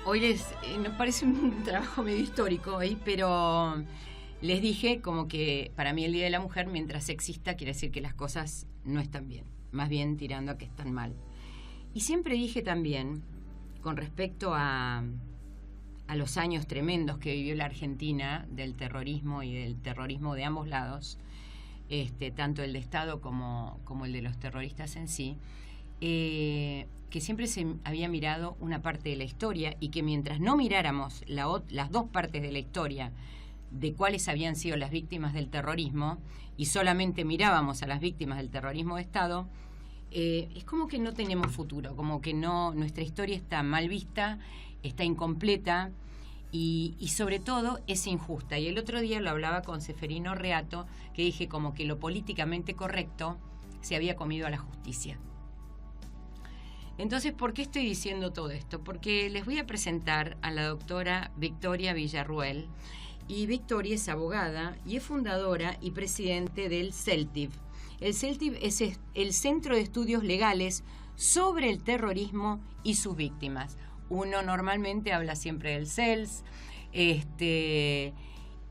Hoy nos parece un trabajo medio histórico hoy, pero les dije como que para mí el Día de la Mujer, mientras exista, quiere decir que las cosas no están bien, más bien tirando a que están mal. Y siempre dije también, con respecto a los años tremendos que vivió la Argentina, del terrorismo y del terrorismo de ambos lados, tanto el de Estado como el de los terroristas en sí, que siempre se había mirado una parte de la historia y que mientras no miráramos las dos partes de la historia de cuáles habían sido las víctimas del terrorismo y solamente mirábamos a las víctimas del terrorismo de Estado, es como que no tenemos futuro, como que no, nuestra historia está mal vista, está incompleta y sobre todo es injusta. Y el otro día lo hablaba con Seferino Reato, que dije como que lo políticamente correcto se había comido a la justicia. Entonces, ¿por qué estoy diciendo todo esto? Porque les voy a presentar a la doctora Victoria Villarruel, y Victoria es abogada y es fundadora y presidente del CELTIV. El CELTIV es el Centro de Estudios Legales sobre el Terrorismo y sus Víctimas. Uno normalmente habla siempre del CELS, y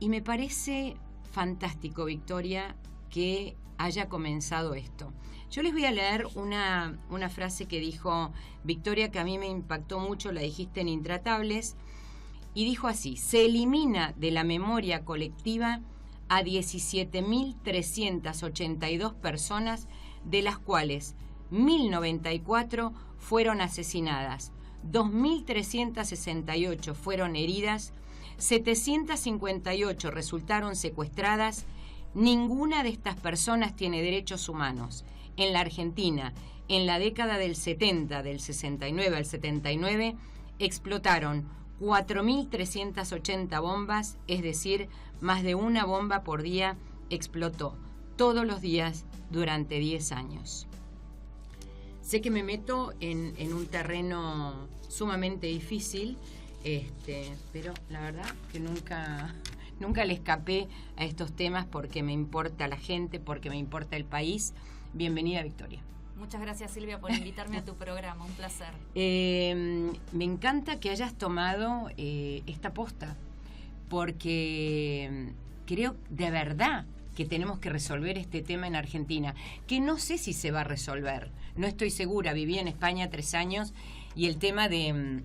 me parece fantástico, Victoria, que haya comenzado esto. Yo les voy a leer una frase que dijo Victoria, que a mí me impactó mucho, la dijiste en Intratables, y dijo así: se elimina de la memoria colectiva a 17.382 personas, de las cuales 1.094 fueron asesinadas, 2.368 fueron heridas, 758 resultaron secuestradas. Ninguna de estas personas tiene derechos humanos. En la Argentina, en la década del 70, del 69 al 79, explotaron 4.380 bombas, es decir, más de una bomba por día explotó todos los días durante 10 años. Sé que me meto en un terreno sumamente difícil, pero la verdad que nunca le escapé a estos temas porque me importa la gente, porque me importa el país. Bienvenida, Victoria. Muchas gracias, Silvia, por invitarme a tu programa, un placer. Me encanta que hayas tomado esta posta, porque creo de verdad que tenemos que resolver este tema en Argentina, que no sé si se va a resolver, no estoy segura. Viví en España 3 años y el tema de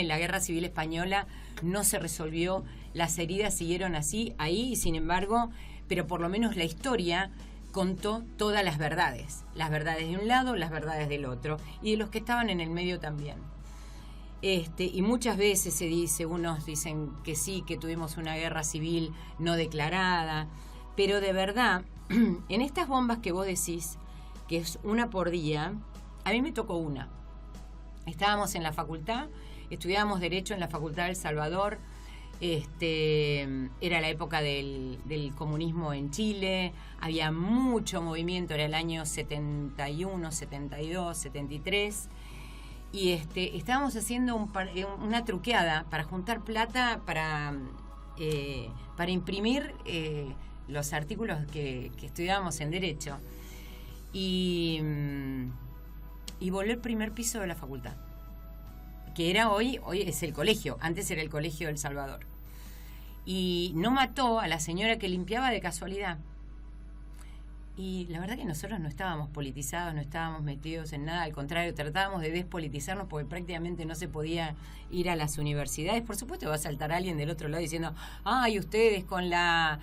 la Guerra Civil Española no se resolvió, las heridas siguieron ahí, y sin embargo, pero por lo menos la historia contó todas las verdades de un lado, las verdades del otro, y de los que estaban en el medio también. Y muchas veces se dice, unos dicen que sí, que tuvimos una guerra civil no declarada, pero de verdad, en estas bombas que vos decís, que es una por día, a mí me tocó una. Estábamos en la facultad, estudiábamos Derecho en la Facultad del Salvador, era la época del comunismo en Chile, había mucho movimiento, era el año 71, 72, 73, y estábamos haciendo una truqueada para juntar plata para imprimir los artículos que estudiábamos en Derecho, y voló el primer piso de la facultad, que era hoy es el colegio, antes era el Colegio del Salvador, y no mató a la señora que limpiaba de casualidad. Y la verdad que nosotros no estábamos politizados, no estábamos metidos en nada, al contrario, tratábamos de despolitizarnos porque prácticamente no se podía ir a las universidades. Por supuesto va a saltar alguien del otro lado diciendo, ay, ustedes con la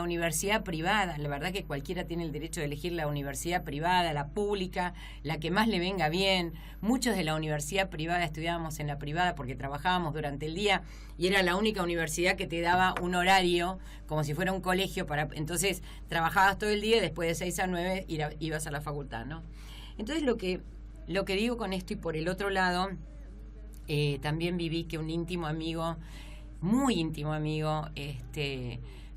universidad privada. La verdad que cualquiera tiene el derecho de elegir la universidad privada, la pública, la que más le venga bien. Muchos de la universidad privada estudiábamos en la privada porque trabajábamos durante el día y era la única universidad que te daba un horario como si fuera un colegio, entonces trabajabas todo el día y después de 6 a 9 ibas a la facultad, ¿no? Entonces lo que digo con esto, y por el otro lado, también viví que un íntimo amigo, muy íntimo amigo,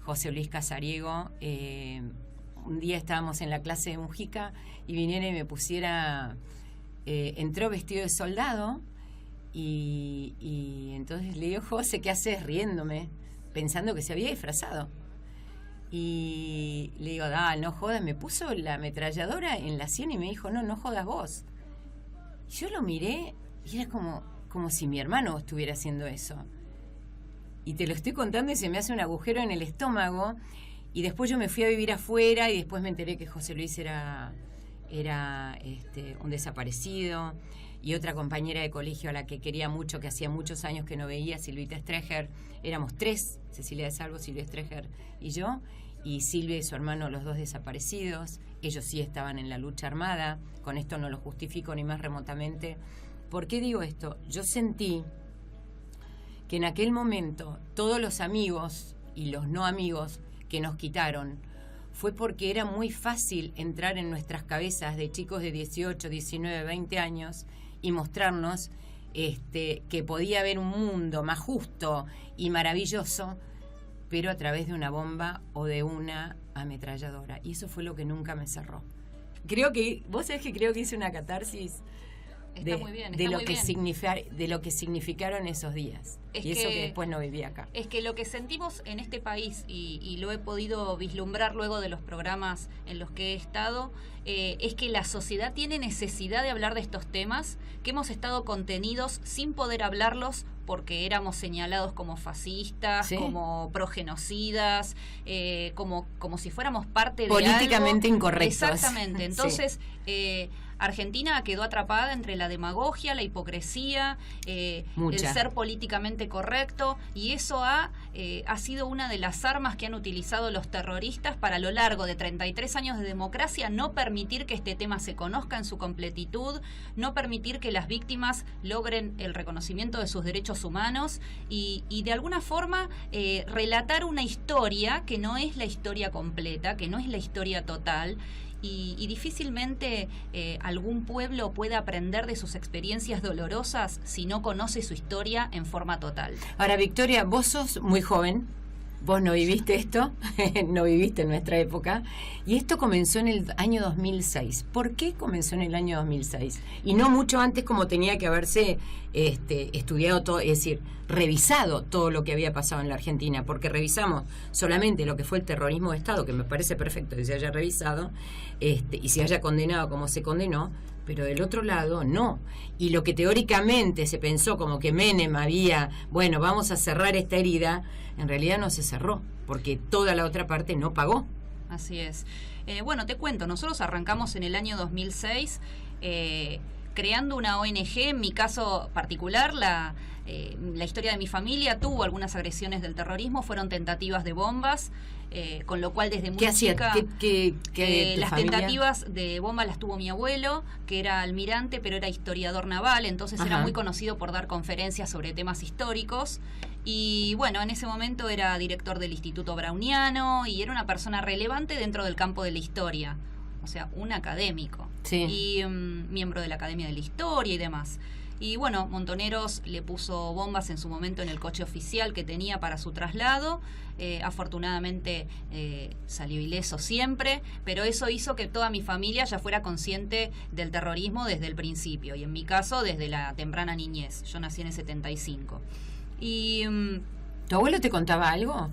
José Luis Casariego, un día estábamos en la clase de Mujica y viniera y me pusiera, entró vestido de soldado y entonces le digo, José, ¿qué haces? Riéndome, pensando que se había disfrazado. Y le digo, no jodas, me puso la ametralladora en la sien y me dijo, no jodas vos. Y yo lo miré Y era como si mi hermano estuviera haciendo eso. Y te lo estoy contando y se me hace un agujero en el estómago. Y después yo me fui a vivir afuera y después me enteré que José Luis era un desaparecido. Y otra compañera de colegio a la que quería mucho, que hacía muchos años que no veía, Silvita Streger. Éramos 3, Cecilia de Salvo, Silvia Streger y yo. Y Silvia y su hermano, los 2 desaparecidos. Ellos sí estaban en la lucha armada. Con esto no lo justifico ni más remotamente. ¿Por qué digo esto? Yo sentí que en aquel momento todos los amigos y los no amigos que nos quitaron fue porque era muy fácil entrar en nuestras cabezas de chicos de 18, 19, 20 años y mostrarnos que podía haber un mundo más justo y maravilloso, pero a través de una bomba o de una ametralladora. Y eso fue lo que nunca me cerró. Vos sabés que creo que hice una catarsis de lo que significaron esos días. Y eso que después no viví acá. Es que lo que sentimos en este país, y lo he podido vislumbrar luego de los programas en los que he estado, es que la sociedad tiene necesidad de hablar de estos temas, que hemos estado contenidos sin poder hablarlos porque éramos señalados como fascistas, ¿sí?, como progenocidas, como si fuéramos parte de políticamente algo incorrectos. Exactamente. Entonces, sí. Argentina quedó atrapada entre la demagogia, la hipocresía, el ser políticamente correcto, y eso ha sido una de las armas que han utilizado los terroristas para, a lo largo de 33 años de democracia, no permitir que este tema se conozca en su completitud, no permitir que las víctimas logren el reconocimiento de sus derechos humanos y de alguna forma relatar una historia que no es la historia completa, que no es la historia total. Y difícilmente algún pueblo puede aprender de sus experiencias dolorosas si no conoce su historia en forma total. Ahora, Victoria, vos sos muy joven, vos no viviste esto, no viviste en nuestra época, y esto comenzó en el año 2006. ¿Por qué comenzó en el año 2006? Y no mucho antes, como tenía que haberse estudiado todo, es decir, revisado todo lo que había pasado en la Argentina, porque revisamos solamente lo que fue el terrorismo de Estado, que me parece perfecto que se haya revisado, y se haya condenado como se condenó, pero del otro lado no. Y lo que teóricamente se pensó como que Menem había, bueno, vamos a cerrar esta herida, en realidad no se cerró, porque toda la otra parte no pagó. Así es. Bueno, te cuento, nosotros arrancamos en el año 2006 creando una ONG. En mi caso particular, la historia de mi familia tuvo algunas agresiones del terrorismo, fueron tentativas de bombas, con lo cual desde muy chica... ¿Qué las familia? Tentativas de bomba las tuvo mi abuelo, que era almirante, pero era historiador naval, entonces era muy conocido por dar conferencias sobre temas históricos. Y bueno, en ese momento era director del Instituto Browniano y era una persona relevante dentro del campo de la historia, o sea, un académico. Sí. Y miembro de la Academia de la Historia y demás. Y bueno, Montoneros le puso bombas en su momento en el coche oficial que tenía para su traslado. Afortunadamente salió ileso siempre, pero eso hizo que toda mi familia ya fuera consciente del terrorismo desde el principio, y en mi caso desde la temprana niñez. Yo nací en el 75. Y ¿tu abuelo te contaba algo?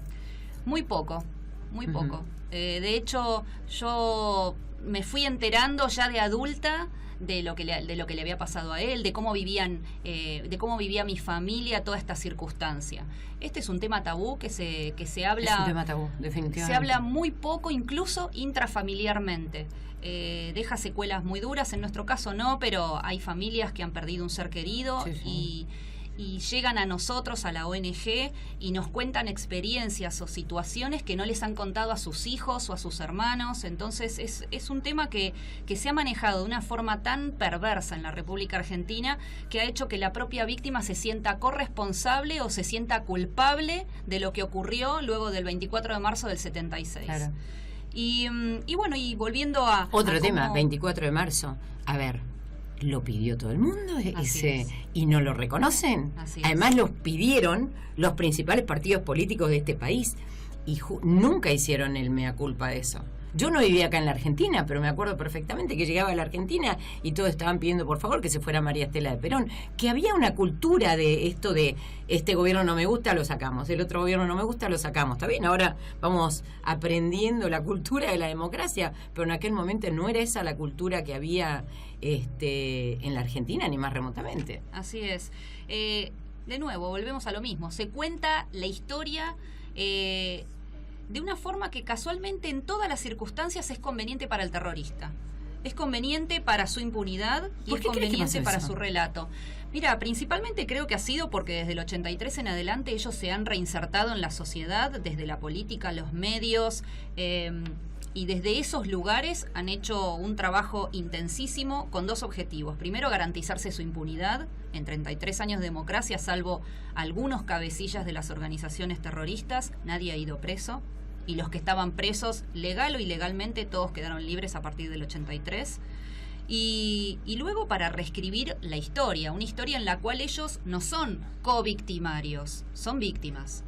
Muy poco, muy poco. De hecho, yo me fui enterando ya de adulta de lo que le había pasado a él, de cómo vivía mi familia toda esta circunstancia. Este es un tema tabú que se habla. Es un tema tabú, definitivamente. Se habla muy poco, incluso intrafamiliarmente. Deja secuelas muy duras, en nuestro caso no, pero hay familias que han perdido un ser querido, sí. Y llegan a nosotros, a la ONG, y nos cuentan experiencias o situaciones que no les han contado a sus hijos o a sus hermanos. Entonces es un tema que se ha manejado de una forma tan perversa en la República Argentina, que ha hecho que la propia víctima se sienta corresponsable o se sienta culpable de lo que ocurrió luego del 24 de marzo del 76. Claro. Y bueno, y volviendo a... Otro tema, 24 de marzo. A ver, lo pidió todo el mundo y no lo reconocen. Además los pidieron los principales partidos políticos de este país y nunca hicieron el mea culpa de eso. Yo no vivía acá en la Argentina, pero me acuerdo perfectamente que llegaba a la Argentina y todos estaban pidiendo por favor que se fuera María Estela de Perón, que había una cultura de esto de este gobierno no me gusta, lo sacamos, el otro gobierno no me gusta, lo sacamos. Está bien, ahora vamos aprendiendo la cultura de la democracia, pero en aquel momento no era esa la cultura que había en la Argentina, ni más remotamente. Así es. De nuevo, volvemos a lo mismo. Se cuenta la historia de una forma que casualmente en todas las circunstancias es conveniente para el terrorista. Es conveniente para su impunidad y es conveniente para su relato. Mira, principalmente creo que ha sido porque desde el 83 en adelante ellos se han reinsertado en la sociedad, desde la política, los medios, y desde esos lugares han hecho un trabajo intensísimo con dos objetivos. Primero, garantizarse su impunidad en 33 años de democracia, salvo algunos cabecillas de las organizaciones terroristas, nadie ha ido preso. Y los que estaban presos, legal o ilegalmente, todos quedaron libres a partir del 83. Y luego para reescribir la historia, una historia en la cual ellos no son co-victimarios, son víctimas.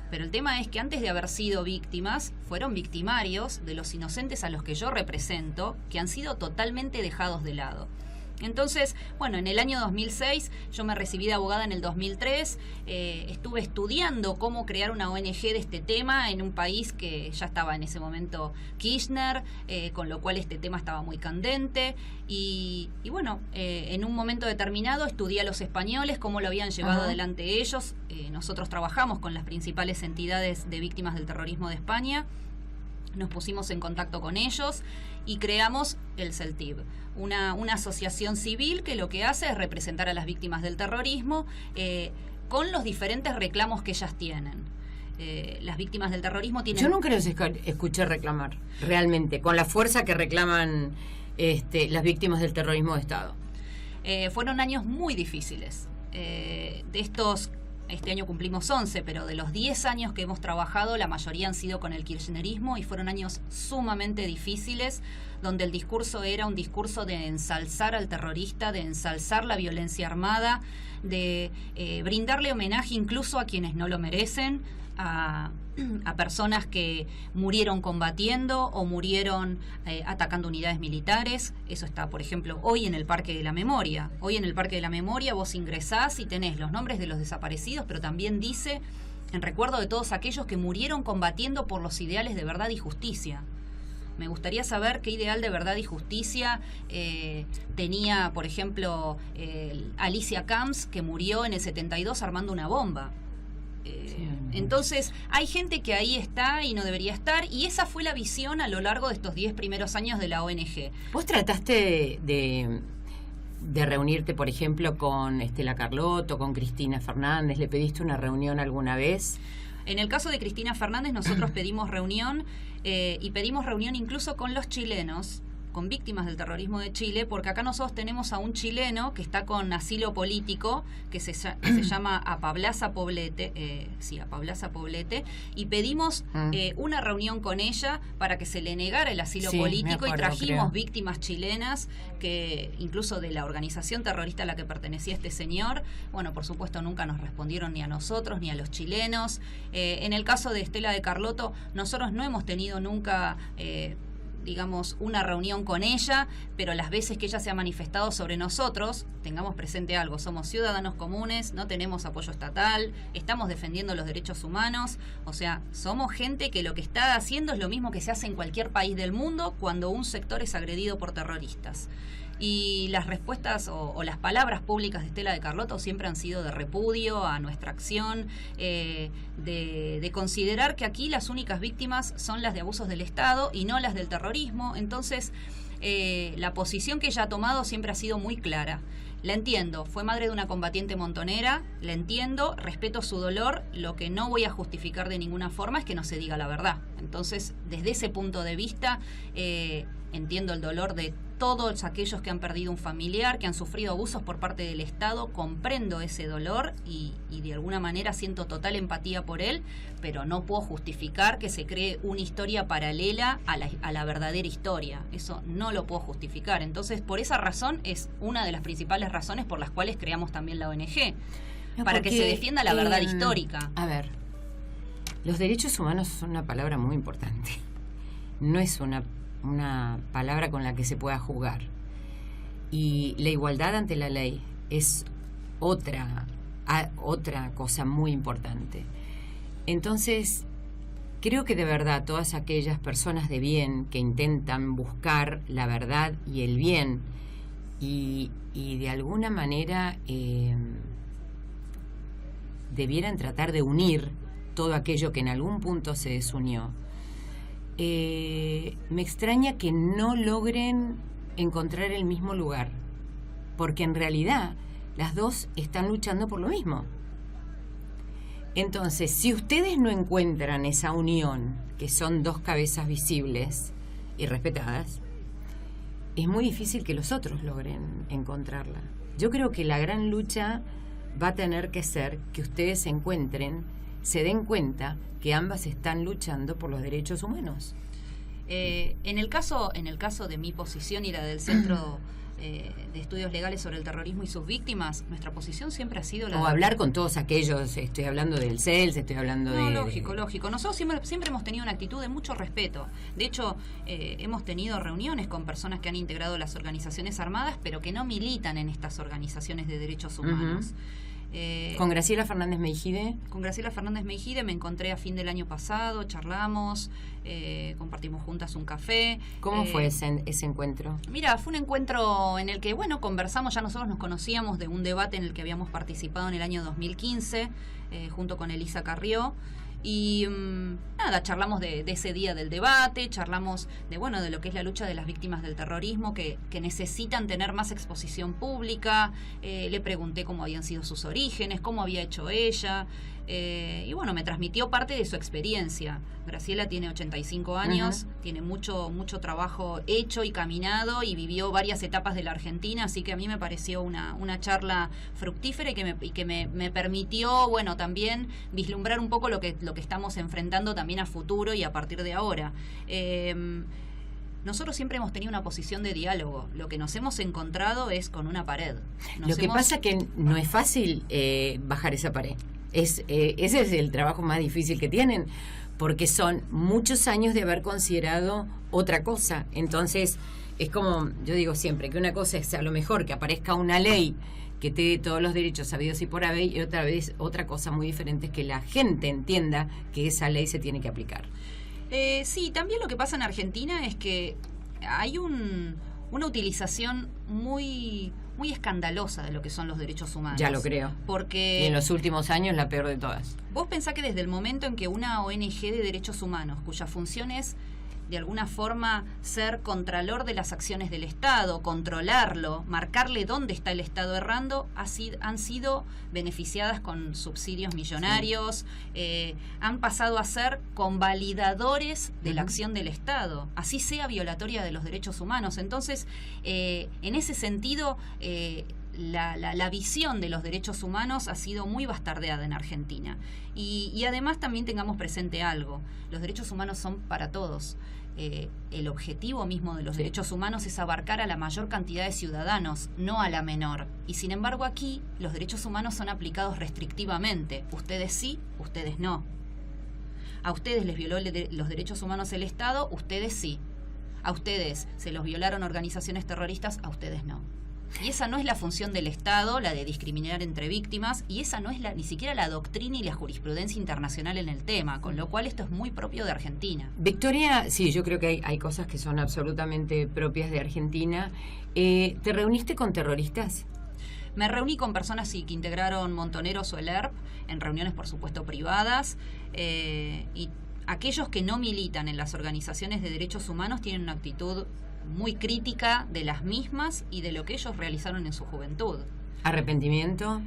Pero el tema es que antes de haber sido víctimas, fueron victimarios de los inocentes a los que yo represento, que han sido totalmente dejados de lado. Entonces, bueno, en el año 2006, yo me recibí de abogada en el 2003, estuve estudiando cómo crear una ONG de este tema en un país que ya estaba en ese momento Kirchner, con lo cual este tema estaba muy candente, y bueno, en un momento determinado estudié a los españoles, cómo lo habían llevado adelante ellos. Nosotros trabajamos con las principales entidades de víctimas del terrorismo de España, nos pusimos en contacto con ellos y creamos el CELTIB, una asociación civil que lo que hace es representar a las víctimas del terrorismo con los diferentes reclamos que ellas tienen. Las víctimas del terrorismo tienen... Yo nunca los escuché reclamar, realmente, con la fuerza que reclaman las víctimas del terrorismo de Estado. Fueron años muy difíciles. De estos... Este año cumplimos 11, pero de los 10 años que hemos trabajado, la mayoría han sido con el kirchnerismo y fueron años sumamente difíciles, donde el discurso era un discurso de ensalzar al terrorista, de ensalzar la violencia armada, de brindarle homenaje incluso a quienes no lo merecen, a personas que murieron combatiendo o murieron atacando unidades militares. Eso está, por ejemplo, hoy en el Parque de la Memoria. Hoy en el Parque de la Memoria vos ingresás y tenés los nombres de los desaparecidos, pero también dice, en recuerdo de todos aquellos que murieron combatiendo por los ideales de verdad y justicia. Me gustaría saber qué ideal de verdad y justicia tenía, por ejemplo, Alicia Camps, que murió en el 72 armando una bomba. Entonces hay gente que ahí está y no debería estar, y esa fue la visión a lo largo de estos 10 primeros años de la ONG. ¿Vos trataste de reunirte, por ejemplo, con Estela Carlotto, con Cristina Fernández? ¿Le pediste una reunión alguna vez? En el caso de Cristina Fernández nosotros pedimos reunión, y pedimos reunión incluso con los chilenos, con víctimas del terrorismo de Chile, porque acá nosotros tenemos a un chileno que está con asilo político, que se llama Apablaza Poblete, Apablaza Poblete, y pedimos una reunión con ella para que se le negara el asilo político, y trajimos víctimas chilenas, que incluso de la organización terrorista a la que pertenecía este señor. Bueno, por supuesto nunca nos respondieron ni a nosotros ni a los chilenos. En el caso de Estela de Carlotto, nosotros no hemos tenido nunca... digamos, una reunión con ella, pero las veces que ella se ha manifestado sobre nosotros, tengamos presente algo, somos ciudadanos comunes, no tenemos apoyo estatal, estamos defendiendo los derechos humanos, o sea, somos gente que lo que está haciendo es lo mismo que se hace en cualquier país del mundo cuando un sector es agredido por terroristas. Y las respuestas o las palabras públicas de Estela de Carlotto siempre han sido de repudio a nuestra acción, de considerar que aquí las únicas víctimas son las de abusos del Estado y no las del terrorismo. Entonces, la posición que ella ha tomado siempre ha sido muy clara. La entiendo, fue madre de una combatiente montonera, la entiendo, respeto su dolor, lo que no voy a justificar de ninguna forma es que no se diga la verdad. Entonces, desde ese punto de vista, entiendo el dolor de todos aquellos que han perdido un familiar, que han sufrido abusos por parte del Estado, comprendo ese dolor y de alguna manera siento total empatía por él, pero no puedo justificar que se cree una historia paralela a la verdadera historia. Eso no lo puedo justificar. Entonces, por esa razón es una de las principales razones por las cuales creamos también la ONG, para que se defienda la verdad histórica. A ver, los derechos humanos son una palabra muy importante. no es una palabra con la que se pueda jugar. Y la igualdad ante la ley es otra cosa muy importante. Entonces, creo que de verdad todas aquellas personas de bien que intentan buscar la verdad y el bien y de alguna manera debieran tratar de unir todo aquello que en algún punto se desunió, me extraña que no logren encontrar el mismo lugar, porque en realidad las dos están luchando por lo mismo. Entonces, si ustedes no encuentran esa unión, que son dos cabezas visibles y respetadas, es muy difícil que los otros logren encontrarla. Yo creo que la gran lucha va a tener que ser que ustedes se den cuenta que ambas están luchando por los derechos humanos. En el caso de mi posición y la del Centro de Estudios Legales sobre el Terrorismo y sus Víctimas, nuestra posición siempre ha sido la... O hablar con todos aquellos, estoy hablando del CELS, estoy hablando de... Lógico. Nosotros siempre hemos tenido una actitud de mucho respeto. De hecho, hemos tenido reuniones con personas que han integrado las organizaciones armadas, pero que no militan en estas organizaciones de derechos humanos. ¿Con Graciela Fernández Meijide? Con Graciela Fernández Meijide me encontré a fin del año pasado, charlamos, compartimos juntas un café. ¿Cómo fue ese encuentro? Mira, fue un encuentro en el que, conversamos, ya nosotros nos conocíamos de un debate en el que habíamos participado en el año 2015, junto con Elisa Carrió. Y charlamos de ese día del debate, charlamos de lo que es la lucha de las víctimas del terrorismo que necesitan tener más exposición pública. Le pregunté cómo habían sido sus orígenes, cómo había hecho ella, me transmitió parte de su experiencia. Graciela tiene 85 años, tiene mucho tambajo hecho y caminado y vivió varias etapas de la Argentina, así que a mí me pareció una charla fructífera y que me permitió, también vislumbrar un poco lo que estamos enfrentando también a futuro y a partir de ahora. Nosotros siempre hemos tenido una posición de diálogo. Lo que nos hemos encontrado es con una pared. Lo que pasa es que no es fácil bajar esa pared. Ese es el trabajo más difícil que tienen, porque son muchos años de haber considerado otra cosa. Entonces, es como yo digo siempre, que una cosa es a lo mejor que aparezca una ley que te dé todos los derechos sabidos y por haber, y otra cosa muy diferente es que la gente entienda que esa ley se tiene que aplicar. Sí, también lo que pasa en Argentina es que hay una utilización muy escandalosa de lo que son los derechos humanos. Ya lo creo. Porque y en los últimos años la peor de todas. Vos pensás que desde el momento en que una ONG de derechos humanos, cuya función es de alguna forma ser contralor de las acciones del Estado, controlarlo, marcarle dónde está el Estado errando, han sido beneficiadas con subsidios millonarios, han pasado a ser convalidadores de la acción del Estado, así sea violatoria de los derechos humanos. Entonces, en ese sentido, la visión de los derechos humanos ha sido muy bastardeada en Argentina. Y además también tengamos presente algo: los derechos humanos son para todos. El objetivo mismo de los derechos humanos es abarcar a la mayor cantidad de ciudadanos, no a la menor. Y sin embargo aquí los derechos humanos son aplicados restrictivamente. Ustedes sí, ustedes no. A ustedes les violó los derechos humanos el Estado, ustedes sí. A ustedes se los violaron organizaciones terroristas, a ustedes no. Y esa no es la función del Estado, la de discriminar entre víctimas, y esa no es ni siquiera la doctrina y la jurisprudencia internacional en el tema, con lo cual esto es muy propio de Argentina. Victoria, sí, yo creo que hay cosas que son absolutamente propias de Argentina. ¿Te reuniste con terroristas? Me reuní con personas que integraron Montoneros o el ERP, en reuniones por supuesto privadas, y aquellos que no militan en las organizaciones de derechos humanos tienen una actitud muy crítica de las mismas y de lo que ellos realizaron en su juventud. ¿Arrepentimiento?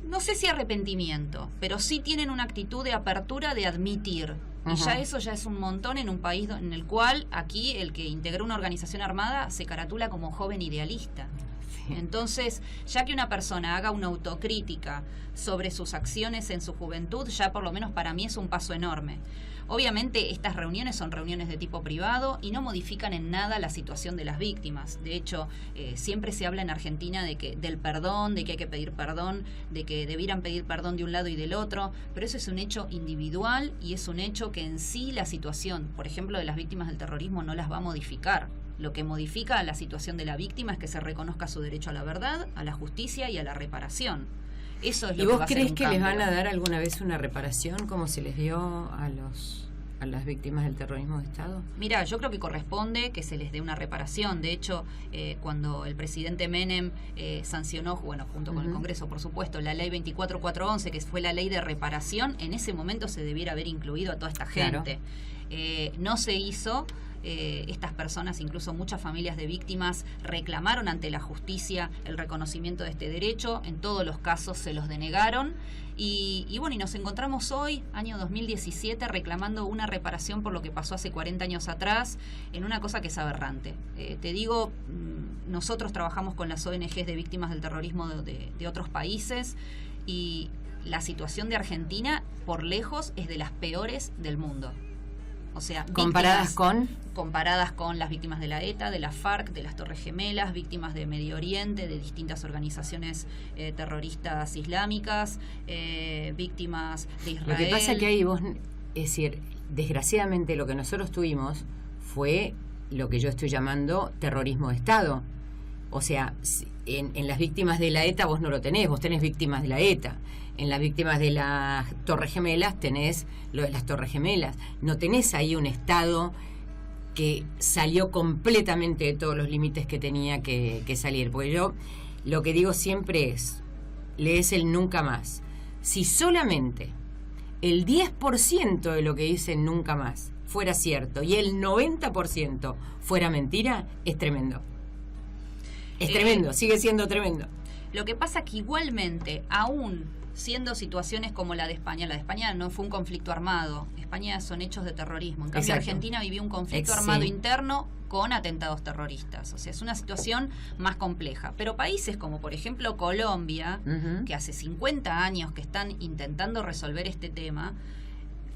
No sé si arrepentimiento, pero sí tienen una actitud de apertura de admitir. Y eso ya es un montón en un país en el cual aquí el que integró una organización armada se caratula como joven idealista. Sí. Entonces, ya que una persona haga una autocrítica sobre sus acciones en su juventud, ya por lo menos para mí es un paso enorme. Obviamente estas reuniones son reuniones de tipo privado y no modifican en nada la situación de las víctimas. De hecho, siempre se habla en Argentina del perdón, de que hay que pedir perdón, de que debieran pedir perdón de un lado y del otro, pero eso es un hecho individual y es un hecho que en sí la situación, por ejemplo, de las víctimas del terrorismo no las va a modificar. Lo que modifica la situación de la víctima es que se reconozca su derecho a la verdad, a la justicia y a la reparación. Eso es lo ¿Y que vos va a ser crees un que cambio. les van a dar alguna vez una reparación como se les dio a las víctimas del terrorismo de Estado? Mira, yo creo que corresponde que se les dé una reparación. De hecho, cuando el presidente Menem sancionó, bueno, junto con el Congreso, por supuesto, la ley 24411, que fue la ley de reparación, en ese momento se debiera haber incluido a toda esta gente. Claro. No se hizo. Estas personas, incluso muchas familias de víctimas, reclamaron ante la justicia el reconocimiento de este derecho. En todos los casos se los denegaron. Y bueno, y nos encontramos hoy, año 2017, reclamando una reparación por lo que pasó hace 40 años atrás, en una cosa que es aberrante. Te digo, nosotros trabajamos con las ONGs de víctimas del terrorismo de otros países y la situación de Argentina, por lejos, es de las peores del mundo. O sea, comparadas con las víctimas de la ETA, de la FARC, de las Torres Gemelas, víctimas de Medio Oriente, de distintas organizaciones terroristas islámicas, víctimas de Israel. Lo que pasa es que ahí vos, es decir, desgraciadamente lo que nosotros tuvimos fue lo que yo estoy llamando terrorismo de Estado. O sea, en las víctimas de la ETA vos no lo tenés, vos tenés víctimas de la ETA. En las víctimas de las Torres Gemelas tenés lo de las Torres Gemelas. No tenés ahí un Estado que salió completamente de todos los límites que tenía que salir. Porque yo lo que digo siempre es, lees el nunca más. Si solamente el 10% de lo que dicen nunca más fuera cierto y el 90% fuera mentira, es tremendo. Es tremendo, sigue siendo tremendo. Lo que pasa que igualmente, aún siendo situaciones como la de España no fue un conflicto armado, España son hechos de terrorismo. En cambio, Exacto. Argentina vivió un conflicto armado interno con atentados terroristas. O sea, es una situación más compleja. Pero países como, por ejemplo, Colombia, que hace 50 años que están intentando resolver este tema,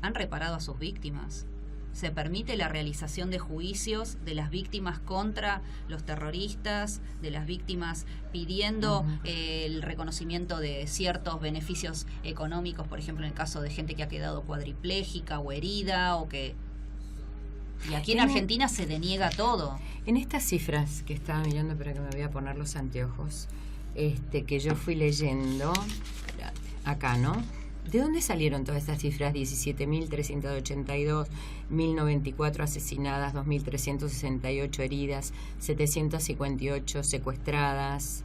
han reparado a sus víctimas. Se permite la realización de juicios de las víctimas contra los terroristas, de las víctimas pidiendo el reconocimiento de ciertos beneficios económicos, por ejemplo, en el caso de gente que ha quedado cuadriplégica o herida, o que... Y aquí en Argentina se deniega todo. En estas cifras que estaba mirando, pero que me voy a poner los anteojos, que yo fui leyendo, acá, ¿no? ¿De dónde salieron todas estas cifras? 17.382, 1.094 asesinadas, 2.368 heridas, 758 secuestradas.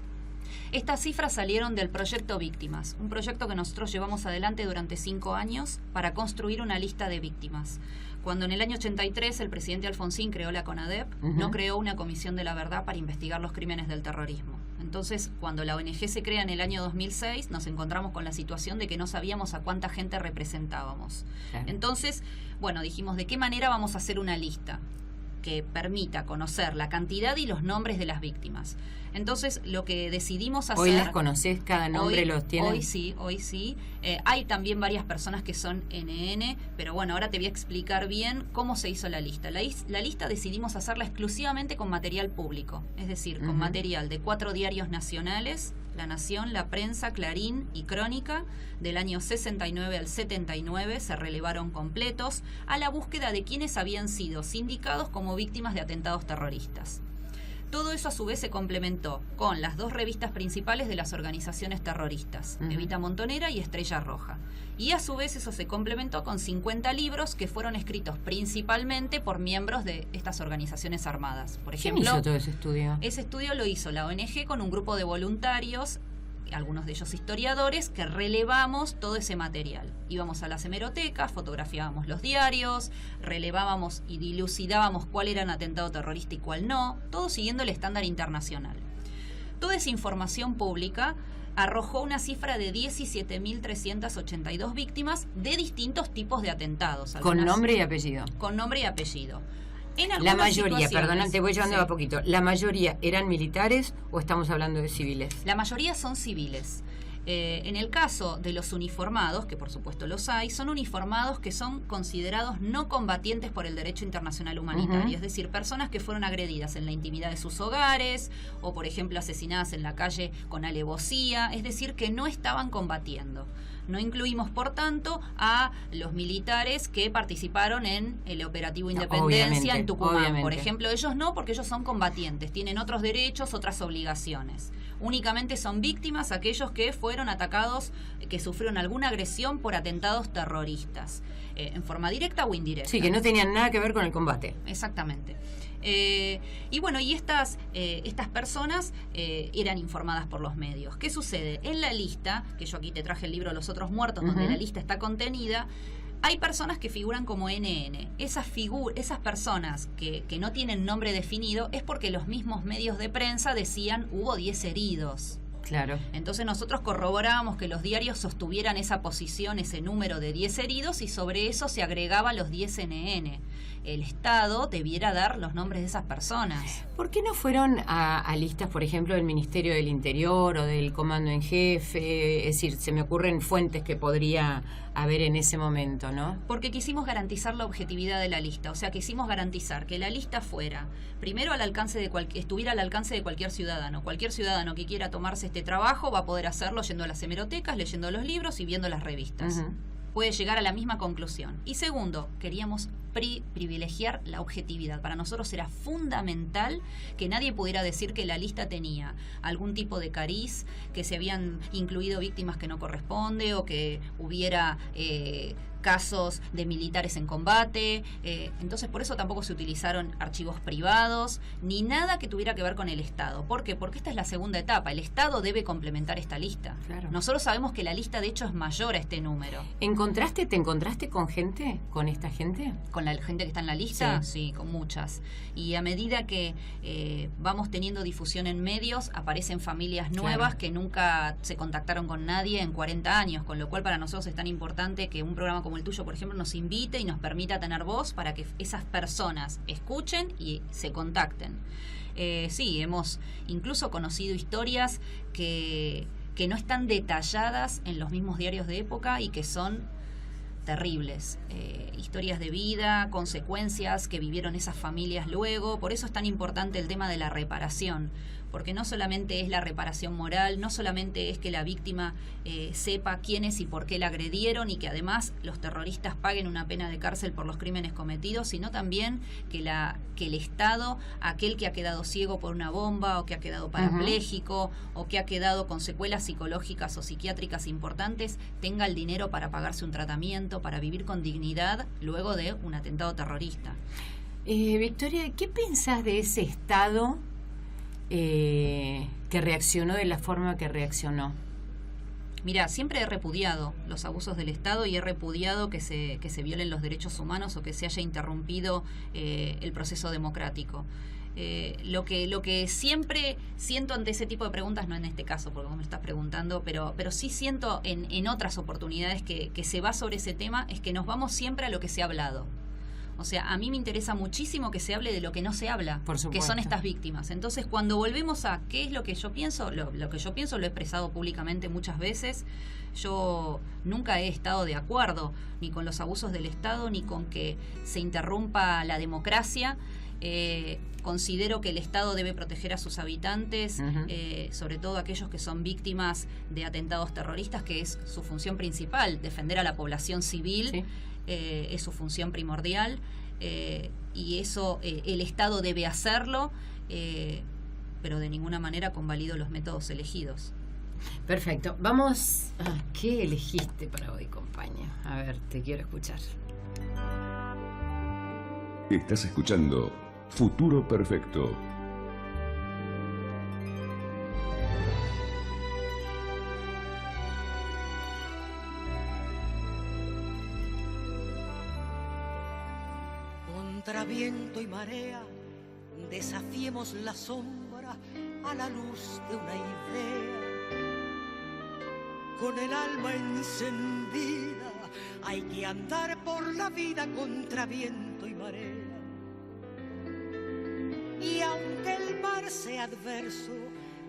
Estas cifras salieron del proyecto Víctimas, un proyecto que nosotros llevamos adelante durante 5 años para construir una lista de víctimas. Cuando en el año 83 el presidente Alfonsín creó la CONADEP, no creó una comisión de la verdad para investigar los crímenes del terrorismo. Entonces, cuando la ONG se crea en el año 2006, nos encontramos con la situación de que no sabíamos a cuánta gente representábamos. Claro. Entonces, bueno, dijimos, ¿de qué manera vamos a hacer una lista que permita conocer la cantidad y los nombres de las víctimas? Entonces, lo que decidimos hacer... ¿Hoy las conocés? ¿Cada nombre los tienen? Hoy sí. Hay también varias personas que son NN, pero bueno, ahora te voy a explicar bien cómo se hizo la lista. La lista decidimos hacerla exclusivamente con material público, es decir, con material de 4 diarios nacionales, La Nación, La Prensa, Clarín y Crónica, del año 69 al 79, se relevaron completos a la búsqueda de quienes habían sido sindicados como víctimas de atentados terroristas. Todo eso a su vez se complementó con las 2 revistas principales de las organizaciones terroristas, Evita Montonera y Estrella Roja. Y a su vez eso se complementó con 50 libros que fueron escritos principalmente por miembros de estas organizaciones armadas. Por ejemplo, ¿quién hizo todo ese estudio? Ese estudio lo hizo la ONG con un grupo de voluntarios, algunos de ellos historiadores, que relevamos todo ese material. Íbamos a las hemerotecas, fotografiábamos los diarios, relevábamos y dilucidábamos cuál era un atentado terrorista y cuál no, todo siguiendo el estándar internacional. Toda esa información pública arrojó una cifra de 17.382 víctimas de distintos tipos de atentados. ¿Con nombre y apellido? Con nombre y apellido. La mayoría, perdona, te voy llevando a poquito. ¿La mayoría eran militares o estamos hablando de civiles? La mayoría son civiles. En el caso de los uniformados, que por supuesto los hay, son uniformados que son considerados no combatientes por el derecho internacional humanitario, es decir, personas que fueron agredidas en la intimidad de sus hogares o, por ejemplo, asesinadas en la calle con alevosía, es decir, que no estaban combatiendo. No incluimos, por tanto, a los militares que participaron en el operativo Independencia en Tucumán. Por ejemplo, ellos no, porque ellos son combatientes, tienen otros derechos, otras obligaciones. Únicamente son víctimas aquellos que fueron atacados, que sufrieron alguna agresión por atentados terroristas, en forma directa o indirecta. Sí, que no tenían nada que ver con el combate. Exactamente. Y bueno, y estas personas eran informadas por los medios. ¿Qué sucede? En la lista, que yo aquí te traje el libro Los Otros Muertos, donde la lista está contenida, hay personas que figuran como NN. Esas personas que no tienen nombre definido es porque los mismos medios de prensa decían hubo 10 heridos. Claro. Entonces nosotros corroborábamos que los diarios sostuvieran esa posición, ese número de 10 heridos, y sobre eso se agregaba los 10 NN. El Estado debiera dar los nombres de esas personas. ¿Por qué no fueron a listas, por ejemplo, del Ministerio del Interior o del Comando en Jefe? Es decir, se me ocurren fuentes que podría haber en ese momento, ¿no? Porque quisimos garantizar la objetividad de la lista. O sea, quisimos garantizar que la lista fuera, primero, estuviera al alcance de cualquier ciudadano. Cualquier ciudadano que quiera tomarse este trabajo va a poder hacerlo yendo a las hemerotecas, leyendo los libros y viendo las revistas. Puede llegar a la misma conclusión. Y segundo, queríamos privilegiar la objetividad. Para nosotros era fundamental que nadie pudiera decir que la lista tenía algún tipo de cariz, que se habían incluido víctimas que no corresponde o que hubiera casos de militares en combate. Entonces, por eso tampoco se utilizaron archivos privados, ni nada que tuviera que ver con el Estado. ¿Por qué? Porque esta es la segunda etapa. El Estado debe complementar esta lista. Claro. Nosotros sabemos que la lista, de hecho, es mayor a este número. ¿Te encontraste con gente, con esta gente? ¿Con la gente que está en la lista? Sí, con muchas. Y a medida que vamos teniendo difusión en medios, aparecen familias nuevas que nunca se contactaron con nadie en 40 años, con lo cual para nosotros es tan importante que un programa como el tuyo, por ejemplo, nos invite y nos permita tener voz para que esas personas escuchen y se contacten. Sí, hemos incluso conocido historias que no están detalladas en los mismos diarios de época y que son terribles. Historias de vida, consecuencias que vivieron esas familias luego. Por eso es tan importante el tema de la reparación, porque no solamente es la reparación moral, no solamente es que la víctima sepa quién es y por qué la agredieron y que además los terroristas paguen una pena de cárcel por los crímenes cometidos, sino también que el Estado, aquel que ha quedado ciego por una bomba o que ha quedado parapléjico o que ha quedado con secuelas psicológicas o psiquiátricas importantes, tenga el dinero para pagarse un tratamiento, para vivir con dignidad luego de un atentado terrorista. Victoria, ¿qué pensás de ese Estado que reaccionó de la forma que reaccionó? Mira, siempre he repudiado los abusos del Estado y he repudiado que se violen los derechos humanos o que se haya interrumpido el proceso democrático. Lo que siempre siento ante ese tipo de preguntas, no en este caso porque vos me estás preguntando, pero sí siento en otras oportunidades que se va sobre ese tema, es que nos vamos siempre a lo que se ha hablado. O sea, a mí me interesa muchísimo que se hable de lo que no se habla, que son estas víctimas. Entonces, cuando volvemos a qué es lo que yo pienso, lo que yo pienso lo he expresado públicamente muchas veces. Yo nunca he estado de acuerdo ni con los abusos del Estado, ni con que se interrumpa la democracia. Considero que el Estado debe proteger a sus habitantes, sobre todo aquellos que son víctimas de atentados terroristas, que es su función principal, defender a la población civil. Sí. Es su función primordial, y eso el Estado debe hacerlo, pero de ninguna manera convalido los métodos elegidos. Perfecto. Vamos. ¿Qué elegiste para hoy, compañía? A ver, te quiero escuchar. Estás escuchando Futuro Perfecto. Contra viento y marea, desafiemos la sombra a la luz de una idea. Con el alma encendida, hay que andar por la vida contra viento y marea. sea adverso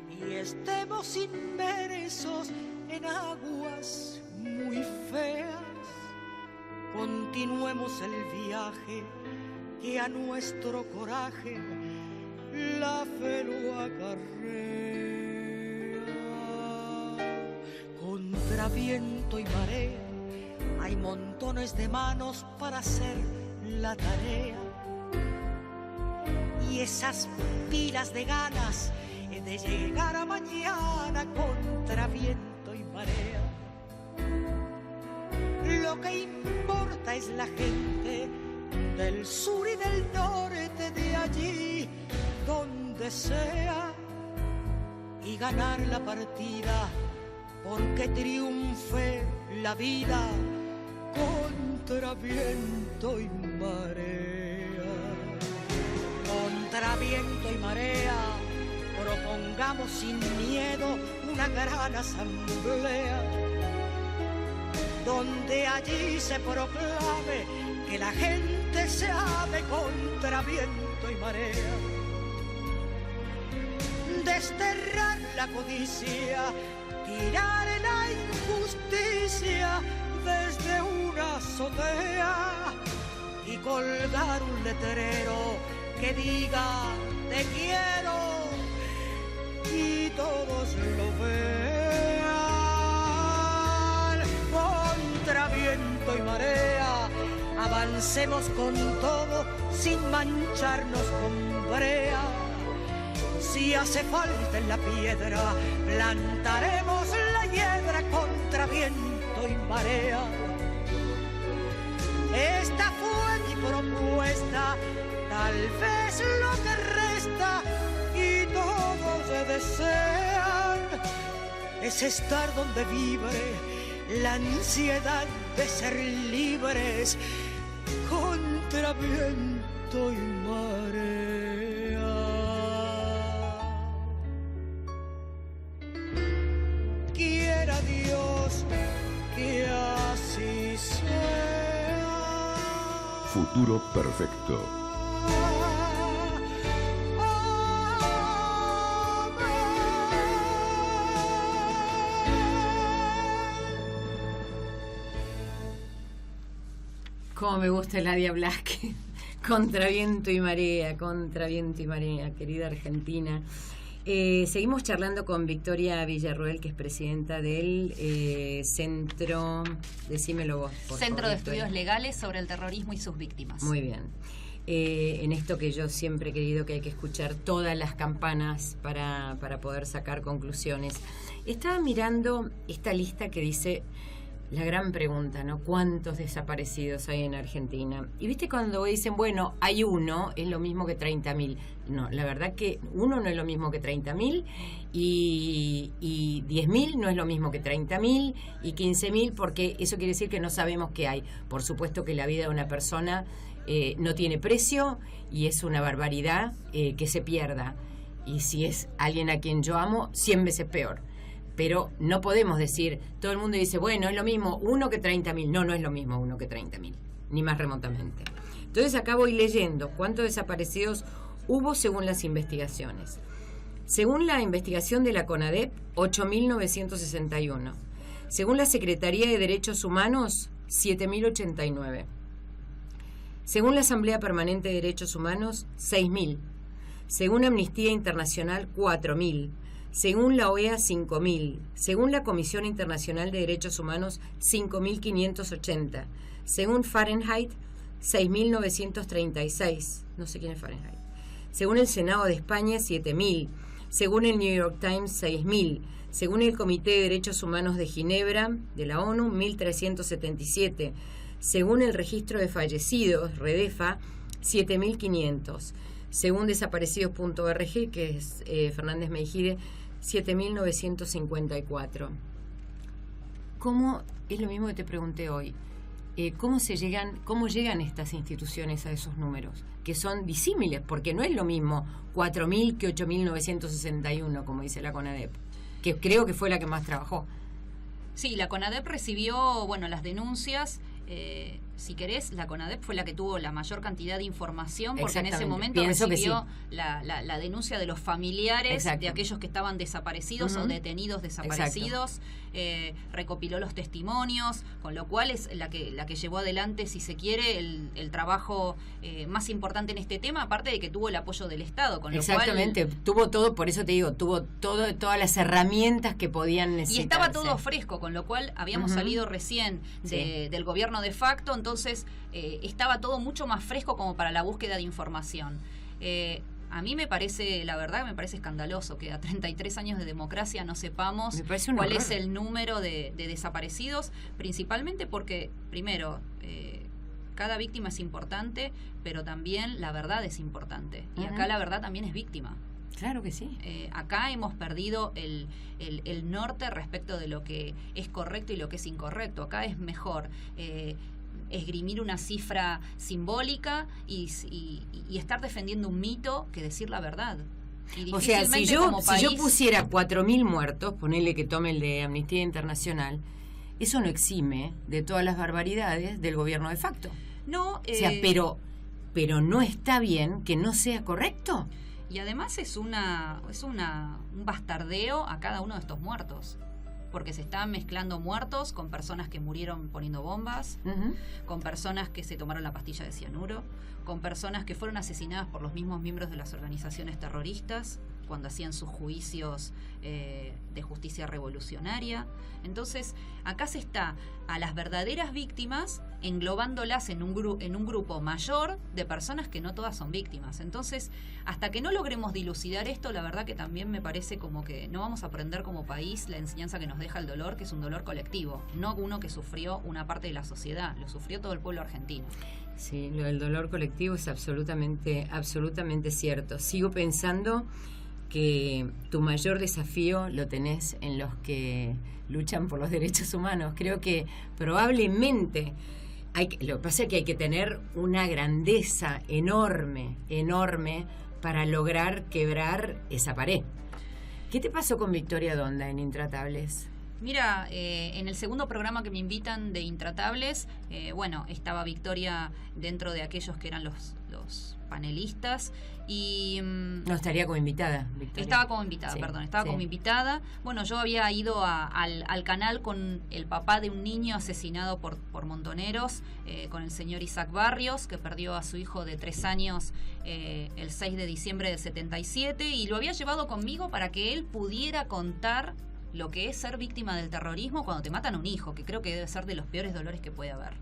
y estemos inmersos en aguas muy feas, continuemos el viaje que a nuestro coraje la fe lo acarrea. Contra viento y marea hay montones de manos para hacer la tarea, y esas pilas de ganas de llegar a mañana contra viento y marea. Lo que importa es la gente del sur y del norte, de allí donde sea, y ganar la partida porque triunfe la vida contra viento y marea. Contra viento y marea propongamos sin miedo una gran asamblea, donde allí se proclame que la gente se ame contra viento y marea. Desterrar la codicia, tirar la injusticia desde una azotea y colgar un letrero que diga te quiero y todos lo vean. Contra viento y marea avancemos con todo sin mancharnos con brea. Si hace falta en la piedra plantaremos la hiedra contra viento y marea. Esta fue mi propuesta, tal vez lo que resta y todos se desean es estar donde vibre la ansiedad de ser libres contra viento y marea. Quiera Dios que así sea. Futuro perfecto. Cómo me gusta Eladia Blasquez. Contra viento y marea, contra viento y marea, querida Argentina. Seguimos charlando con Victoria Villarroel, que es presidenta del Centro, decímelo vos, por Centro favor, de Victoria. Estudios Legales sobre el Terrorismo y sus Víctimas. Muy bien. En esto que yo siempre he querido, que hay que escuchar todas las campanas para poder sacar conclusiones. Estaba mirando esta lista que dice la gran pregunta, ¿no? ¿Cuántos desaparecidos hay en Argentina? Y viste cuando dicen, bueno, hay uno, es lo mismo que 30.000. No, la verdad que uno no es lo mismo que 30.000 y 10.000 no es lo mismo que 30.000 y 15.000, porque eso quiere decir que no sabemos qué hay. Por supuesto que la vida de una persona no tiene precio y es una barbaridad que se pierda. Y si es alguien a quien yo amo, 100 veces peor. Pero no podemos decir, todo el mundo dice, bueno, es lo mismo uno que 30.000. No, no es lo mismo uno que 30.000, ni más remotamente. Entonces acá voy leyendo cuántos desaparecidos hubo según las investigaciones. Según la investigación de la CONADEP, 8.961. Según la Secretaría de Derechos Humanos, 7.089. Según la Asamblea Permanente de Derechos Humanos, 6.000. Según Amnistía Internacional, 4.000. Según la OEA, 5.000. Según la Comisión Internacional de Derechos Humanos, 5.580. Según Fahrenheit, 6.936. No sé quién es Fahrenheit. Según el Senado de España, 7.000. Según el New York Times, 6.000. Según el Comité de Derechos Humanos de Ginebra, de la ONU, 1.377. Según el Registro de Fallecidos, REDEFA, 7.500. Según desaparecidos.org, que es Fernández Meijide, 7.954. ¿Cómo, es lo mismo que te pregunté hoy, cómo llegan estas instituciones a esos números? Que son disímiles, porque no es lo mismo 4.000 que 8.961, como dice la CONADEP, que creo que fue la que más trabajó. Sí, la CONADEP recibió, las denuncias si querés, la CONADEP fue la que tuvo la mayor cantidad de información, porque en ese momento Pienso recibió la denuncia de los familiares de aquellos que estaban desaparecidos o detenidos desaparecidos, recopiló los testimonios, con lo cual es la que llevó adelante, si se quiere, el trabajo más importante en este tema, aparte de que tuvo el apoyo del Estado, con lo cual tuvo todo, por eso te digo, tuvo todas las herramientas que podían necesitar. Y estaba todo fresco, con lo cual habíamos salido recién del gobierno de facto, entonces estaba todo mucho más fresco como para la búsqueda de información. A mí me parece, la verdad, me parece escandaloso que a 33 años de democracia no sepamos cuál es el número de desaparecidos, principalmente porque, primero, cada víctima es importante, pero también la verdad es importante. Y acá la verdad también es víctima. Claro que sí. Acá hemos perdido el norte respecto de lo que es correcto y lo que es incorrecto. Acá es mejor esgrimir una cifra simbólica y estar defendiendo un mito que decir la verdad. O sea, si yo pusiera 4.000 muertos, ponele que tome el de Amnistía Internacional, eso no exime de todas las barbaridades del gobierno de facto. No, o sea, pero no está bien que no sea correcto. Y además es un bastardeo a cada uno de estos muertos, porque se están mezclando muertos con personas que murieron poniendo bombas, con personas que se tomaron la pastilla de cianuro, con personas que fueron asesinadas por los mismos miembros de las organizaciones terroristas cuando hacían sus juicios de justicia revolucionaria. Entonces, acá se está a las verdaderas víctimas englobándolas en un grupo mayor de personas que no todas son víctimas. Entonces, hasta que no logremos dilucidar esto, la verdad que también me parece como que no vamos a aprender como país la enseñanza que nos deja el dolor, que es un dolor colectivo, no uno que sufrió una parte de la sociedad, lo sufrió todo el pueblo argentino. Sí, lo del dolor colectivo es absolutamente cierto. Sigo pensando que tu mayor desafío lo tenés en los que luchan por los derechos humanos. Creo que probablemente lo que pasa es que hay que tener una grandeza enorme para lograr quebrar esa pared. ¿Qué te pasó con Victoria Donda en Intratables? Mira, en el segundo programa que me invitan de Intratables, estaba Victoria dentro de aquellos que eran los panelistas y... No, estaría como invitada, Victoria. Estaba como invitada, como invitada. Bueno, yo había ido al canal con el papá de un niño asesinado por montoneros, con el señor Isaac Barrios, que perdió a su hijo de 3 años el 6 de diciembre del 77, y lo había llevado conmigo para que él pudiera contar lo que es ser víctima del terrorismo cuando te matan a un hijo, que creo que debe ser de los peores dolores que puede haber.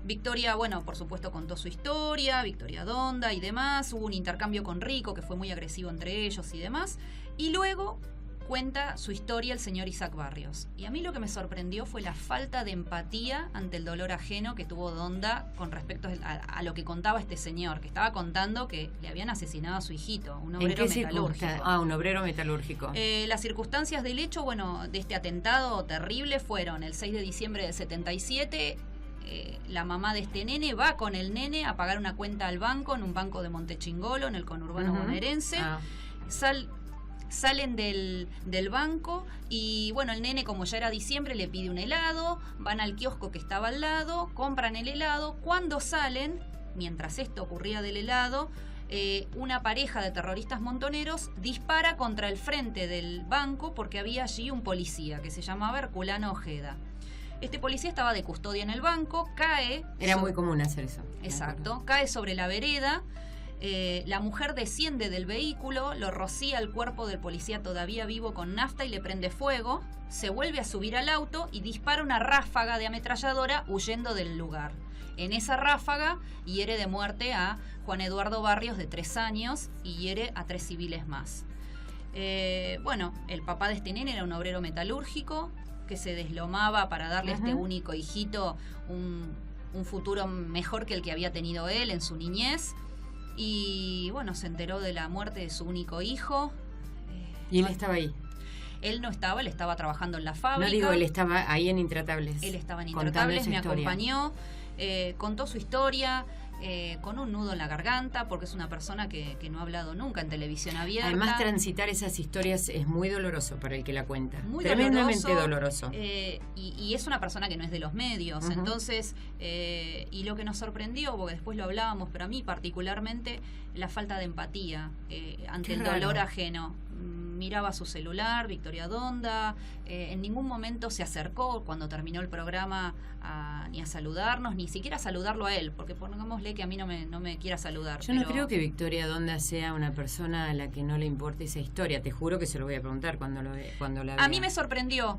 Victoria, por supuesto contó su historia, Victoria Donda y demás, hubo un intercambio con Rico que fue muy agresivo entre ellos y demás, y luego cuenta su historia el señor Isaac Barrios. Y a mí lo que me sorprendió fue la falta de empatía ante el dolor ajeno que tuvo Donda con respecto a lo que contaba este señor, que estaba contando que le habían asesinado a su hijito, un obrero metalúrgico. Un obrero metalúrgico. Las circunstancias del hecho, de este atentado terrible fueron el 6 de diciembre del 77. La mamá de este nene va con el nene a pagar una cuenta al banco, en un banco de Montechingolo, en el conurbano bonaerense. Salen del banco y el nene, como ya era diciembre, le pide un helado, van al kiosco que estaba al lado, compran el helado. Cuando salen, mientras esto ocurría del helado, una pareja de terroristas montoneros dispara contra el frente del banco porque había allí un policía que se llamaba Herculano Ojeda. Este policía estaba de custodia en el banco, cae... Era muy común hacer eso. Exacto, cae sobre la vereda. La mujer desciende del vehículo, lo rocía el cuerpo del policía todavía vivo con nafta y le prende fuego, se vuelve a subir al auto y dispara una ráfaga de ametralladora huyendo del lugar. En esa ráfaga hiere de muerte a Juan Eduardo Barrios, de 3 años, y hiere a 3 civiles más. El papá de este nene era un obrero metalúrgico que se deslomaba para darle a este único hijito un futuro mejor que el que había tenido él en su niñez. Y se enteró de la muerte de su único hijo. ¿Y él estaba ahí? Él no estaba, él estaba trabajando en la fábrica. No digo, él estaba ahí en Intratables. Él estaba en Intratables, me acompañó, contó su historia. con un nudo en la garganta, porque es una persona que no ha hablado nunca en televisión abierta. Además, transitar esas historias es muy doloroso para el que la cuenta. Muy tremendamente doloroso. Y es una persona que no es de los medios. Uh-huh. Entonces, y lo que nos sorprendió, porque después lo hablábamos, pero a mí particularmente, la falta de empatía ante el dolor ajeno. Miraba su celular, Victoria Donda, en ningún momento se acercó cuando terminó el programa ni a saludarnos, ni siquiera a saludarlo a él, porque pongámosle que a mí no me quiera saludar. Yo no creo que Victoria Donda sea una persona a la que no le importe esa historia, te juro que se lo voy a preguntar cuando la vea. A mí me sorprendió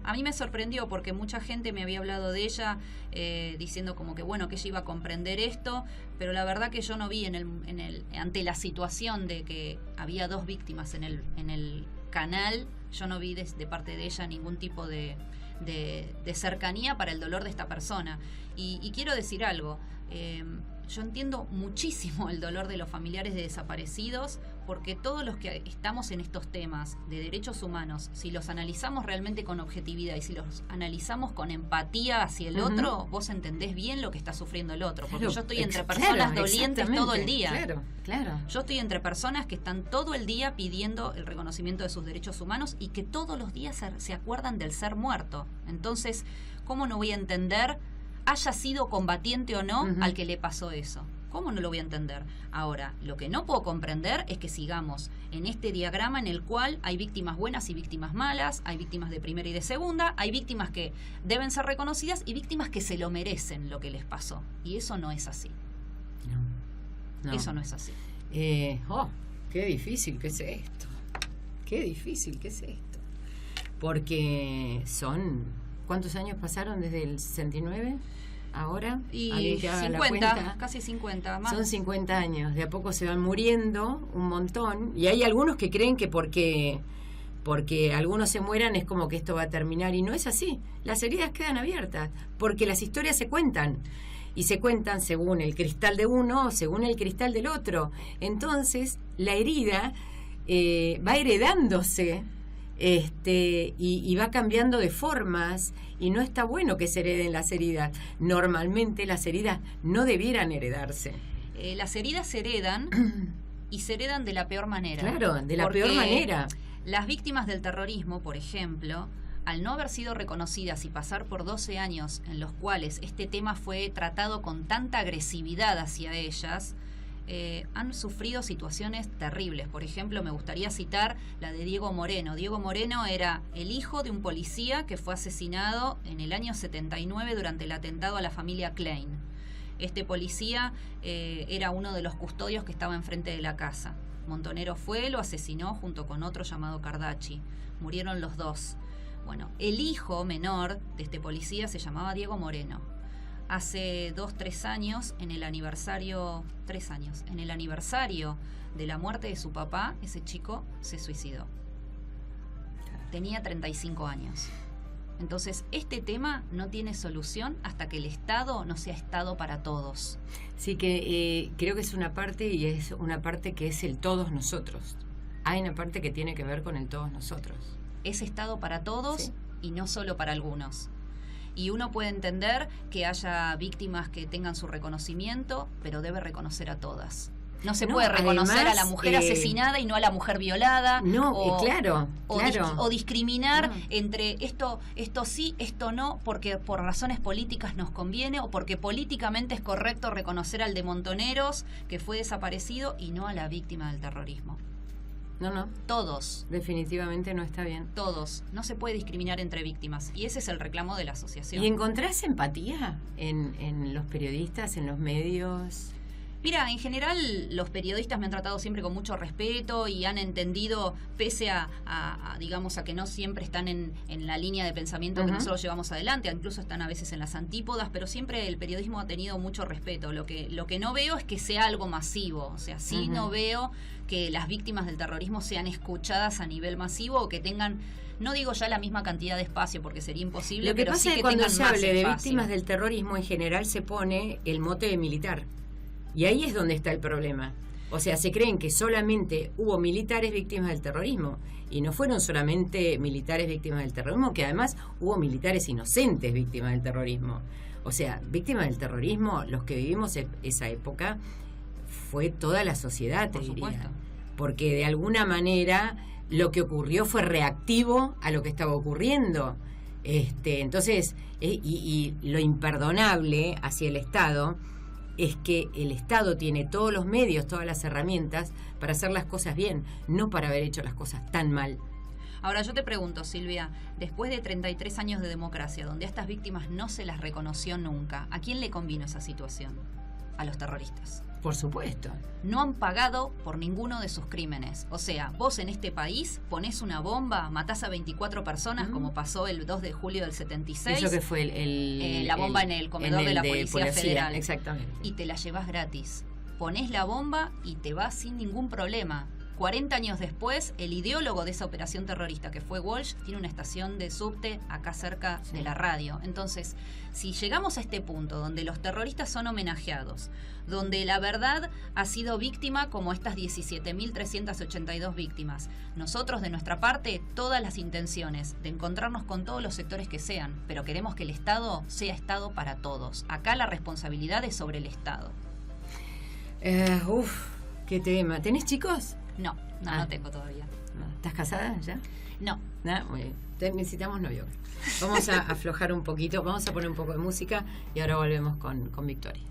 porque mucha gente me había hablado de ella diciendo como que bueno, que ella iba a comprender esto, pero la verdad que yo no vi ante la situación de que había 2 víctimas en el canal, yo no vi de parte de ella ningún tipo de cercanía para el dolor de esta persona. Y quiero decir algo, yo entiendo muchísimo el dolor de los familiares de desaparecidos, porque todos los que estamos en estos temas de derechos humanos, si los analizamos realmente con objetividad y si los analizamos con empatía hacia el otro, vos entendés bien lo que está sufriendo el otro, porque yo estoy entre personas dolientes todo el día. Claro. Yo estoy entre personas que están todo el día pidiendo el reconocimiento de sus derechos humanos y que todos los días se acuerdan del ser muerto. Entonces, ¿cómo no voy a entender, haya sido combatiente o no, al que le pasó eso? ¿Cómo no lo voy a entender? Ahora, lo que no puedo comprender es que sigamos en este diagrama en el cual hay víctimas buenas y víctimas malas, hay víctimas de primera y de segunda, hay víctimas que deben ser reconocidas y víctimas que se lo merecen lo que les pasó. Y eso no es así. No. Eso no es así. Qué difícil que es esto. Qué difícil que es esto. Porque ¿cuántos años pasaron desde el 69? Ahora, y 50, casi 50 más. Son 50 años, de a poco se van muriendo un montón, y hay algunos que creen que porque algunos se mueran es como que esto va a terminar, y no es así. Las heridas quedan abiertas, porque las historias se cuentan, y se cuentan según el cristal de uno o según el cristal del otro. Entonces, la herida va heredándose, y va cambiando de formas, y no está bueno que se hereden las heridas. Normalmente las heridas no debieran heredarse. Las heridas se heredan y se heredan de la peor manera. Claro, de la peor manera. Las víctimas del terrorismo, por ejemplo, al no haber sido reconocidas y pasar por 12 años en los cuales este tema fue tratado con tanta agresividad hacia ellas, han sufrido situaciones terribles. Por ejemplo, me gustaría citar la de Diego Moreno. Diego Moreno era el hijo de un policía que fue asesinado en el año 79 durante el atentado a la familia Klein. Este policía era uno de los custodios que estaba enfrente de la casa. Montonero lo asesinó junto con otro llamado Cardachi. Murieron los 2. Bueno, el hijo menor de este policía se llamaba Diego Moreno. Hace 2-3 años, en el aniversario de la muerte de su papá, ese chico se suicidó. Tenía 35 años. Entonces, este tema no tiene solución hasta que el Estado no sea Estado para todos. Sí, que creo que es una parte, y es una parte que es el todos nosotros. Hay una parte que tiene que ver con el todos nosotros. Es Estado para todos, sí, y no solo para algunos. Y uno puede entender que haya víctimas que tengan su reconocimiento, pero debe reconocer a todas. No se puede reconocer además, a la mujer asesinada y no a la mujer violada. Claro. O discriminar entre esto sí, esto no, porque por razones políticas nos conviene, o porque políticamente es correcto reconocer al de Montoneros, que fue desaparecido, y no a la víctima del terrorismo. No. Todos. Definitivamente no está bien. Todos. No se puede discriminar entre víctimas. Y ese es el reclamo de la asociación. ¿Y encontrás empatía en los periodistas, en los medios? Mira, en general los periodistas me han tratado siempre con mucho respeto y han entendido, pese a digamos, a que no siempre están en la línea de pensamiento que nosotros llevamos adelante, incluso están a veces en las antípodas, pero siempre el periodismo ha tenido mucho respeto. Lo que no veo es que sea algo masivo, o sea, sí no veo que las víctimas del terrorismo sean escuchadas a nivel masivo o que tengan, no digo ya la misma cantidad de espacio porque sería imposible, lo que pero pasa sí es que cuando tengan se más hable de espacio. Víctimas del terrorismo, en general se pone el mote de militar. Y ahí es donde está el problema. O sea, se creen que solamente hubo militares víctimas del terrorismo. Y no fueron solamente militares víctimas del terrorismo, que además hubo militares inocentes víctimas del terrorismo. O sea, víctimas del terrorismo, los que vivimos esa época, fue toda la sociedad, te diría. Supuesto. Porque de alguna manera lo que ocurrió fue reactivo a lo que estaba ocurriendo. Entonces, y lo imperdonable hacia el Estado es que el Estado tiene todos los medios, todas las herramientas para hacer las cosas bien, no para haber hecho las cosas tan mal. Ahora yo te pregunto, Silvia, después de 33 años de democracia, donde a estas víctimas no se las reconoció nunca, ¿a quién le convino esa situación? A los terroristas. Por supuesto. No han pagado por ninguno de sus crímenes. O sea, vos en este país ponés una bomba, matás a 24 personas, como pasó el 2 de julio del 76. Eso que fue la bomba en el comedor de la Policía Federal. Exactamente. Y te la llevas gratis. Ponés la bomba y te vas sin ningún problema. 40 años después, el ideólogo de esa operación terrorista, que fue Walsh, tiene una estación de subte acá cerca de la radio. Entonces, si llegamos a este punto donde los terroristas son homenajeados, donde la verdad ha sido víctima como estas 17.382 víctimas, nosotros de nuestra parte, todas las intenciones de encontrarnos con todos los sectores que sean, pero queremos que el Estado sea Estado para todos. Acá la responsabilidad es sobre el Estado. Qué tema. ¿Tenés chicos? No tengo todavía. ¿Estás casada ya? No. Muy bien. Necesitamos novio. Vamos a aflojar un poquito, vamos a poner un poco de música y ahora volvemos con Victoria.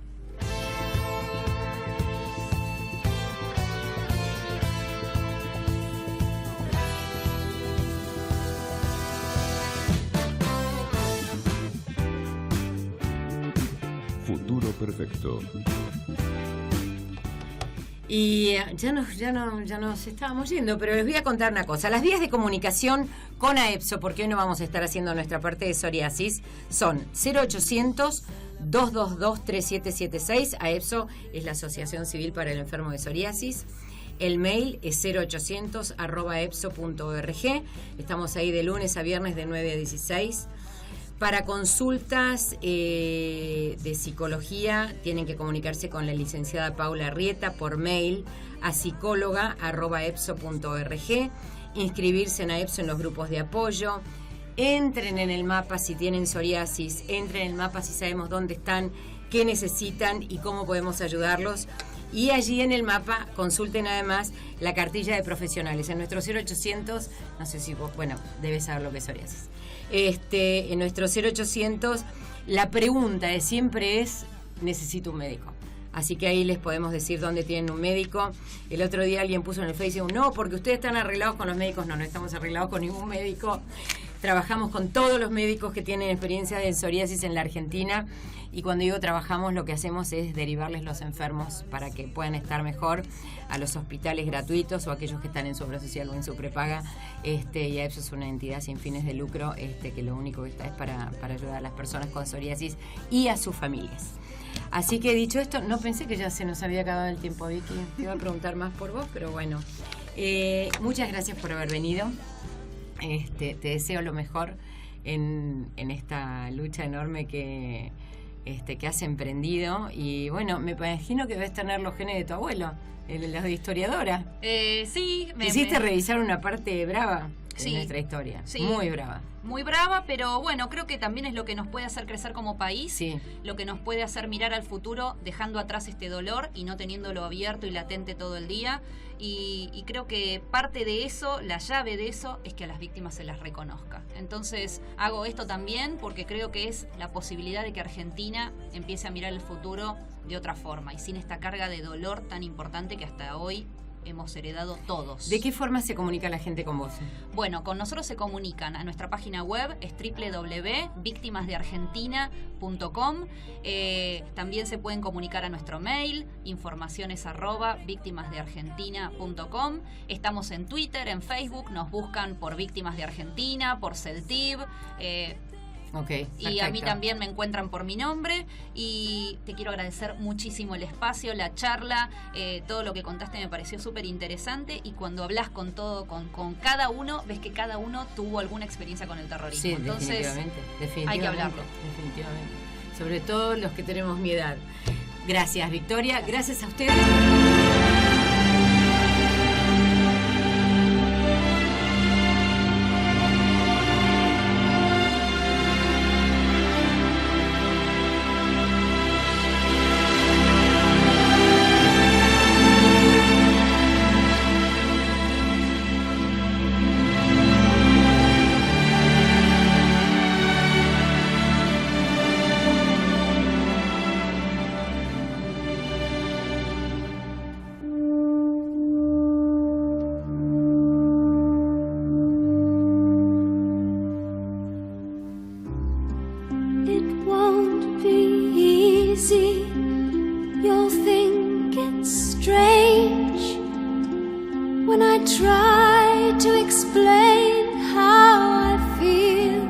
Futuro perfecto. Y ya nos estábamos yendo, pero les voy a contar una cosa. Las vías de comunicación con AEPSO, porque hoy no vamos a estar haciendo nuestra parte de psoriasis, son 0800-222-3776. AEPSO es la Asociación Civil para el Enfermo de Psoriasis. El mail es 0800@epso.org. Estamos ahí de lunes a viernes de 9 a 16. Para consultas de psicología tienen que comunicarse con la licenciada Paula Arrieta por mail a psicóloga@epso.org, inscribirse en AEPSO en los grupos de apoyo, entren en el mapa si tienen psoriasis, entren en el mapa si sabemos dónde están, qué necesitan y cómo podemos ayudarlos. Y allí en el mapa consulten además la cartilla de profesionales. En nuestro 0800, no sé si vos, debes saber lo que es psoriasis. En nuestro 0800 la pregunta de siempre es: necesito un médico. Así que ahí les podemos decir dónde tienen un médico. El otro día alguien puso en el Facebook: no, porque ustedes están arreglados con los médicos. No estamos arreglados con ningún médico. Trabajamos con todos los médicos que tienen experiencia de psoriasis en la Argentina, y cuando digo trabajamos, lo que hacemos es derivarles los enfermos para que puedan estar mejor a los hospitales gratuitos o aquellos que están en su obra social o en su prepaga. Y AEPSO es una entidad sin fines de lucro que lo único que está es para ayudar a las personas con psoriasis y a sus familias. Así que dicho esto, no pensé que ya se nos había acabado el tiempo, Vicky. Te iba a preguntar más por vos, pero bueno. Muchas gracias por haber venido. Te deseo lo mejor en esta lucha enorme que has emprendido. Y bueno, me imagino que debes tener los genes de tu abuelo, los de historiadora. Sí. Quisiste revisar una parte brava de nuestra historia. Sí. Muy brava. Muy brava, pero bueno, creo que también es lo que nos puede hacer crecer como país, sí. Lo que nos puede hacer mirar al futuro dejando atrás este dolor y no teniéndolo abierto y latente todo el día. Y creo que parte de eso, la llave de eso, es que a las víctimas se las reconozca. Entonces hago esto también porque creo que es la posibilidad de que Argentina empiece a mirar el futuro de otra forma y sin esta carga de dolor tan importante que hasta hoy hemos heredado todos. ¿De qué forma se comunica la gente con vos? Bueno, con nosotros se comunican a nuestra página web, es www.victimasdeargentina.com. También se pueden comunicar a nuestro mail, informaciones@victimasdeargentina.com. Estamos en Twitter, en Facebook, nos buscan por Víctimas de Argentina, por CELTIB. Okay, y perfecto. A mí también me encuentran por mi nombre y te quiero agradecer muchísimo el espacio, la charla, todo lo que contaste me pareció súper interesante y cuando hablas con cada uno, ves que cada uno tuvo alguna experiencia con el terrorismo. Sí, entonces definitivamente, hay que hablarlo. Definitivamente, sobre todo los que tenemos mi edad. Gracias, Victoria, gracias a ustedes. easy, you'll think it's strange when I try to explain how I feel,